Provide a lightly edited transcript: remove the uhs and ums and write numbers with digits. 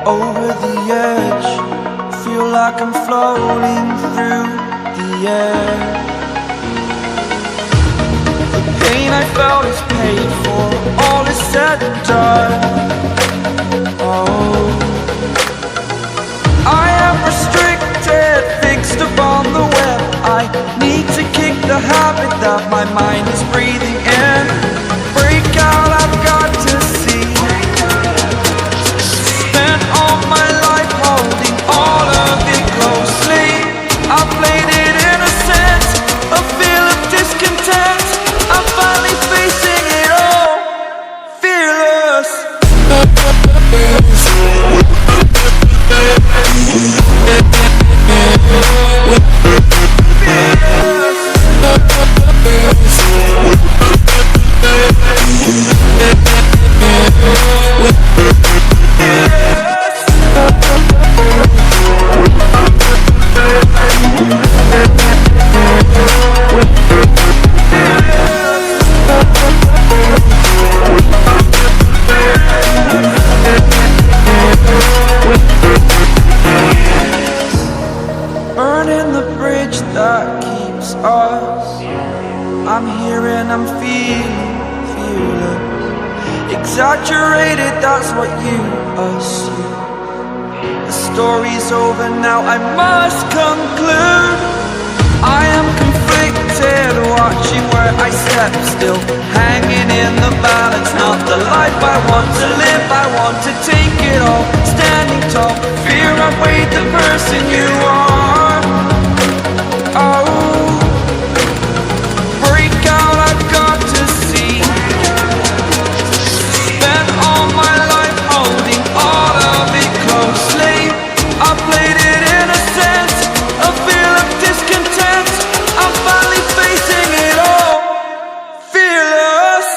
over the edge. Feel like I'm floating through the air. The pain I felt is paid for, all is said and done. Oh, I am restricted, fixed upon the web. I need to kick the habit that my mind is breathing in. Break out, I've got to see. Spent all my life holding all of it closely. I played it innocent, a feel of discontent. I'm finally facing it all, fearless. Burning the bridge that keeps us. I'm here and I'm feeling fearless. Exaggerated, that's what you assume. The story's over now, I must conclude. I am conflicted, watching where I step still, hanging in the balance. Not the life I want to live, I want to take it all. Standing tall, fear outweighed the person you are. Oh, break out, I've got to see. Spent all my life holding all of it closely. I played it innocent, a feel of discontent. I'm finally facing it all, fearless.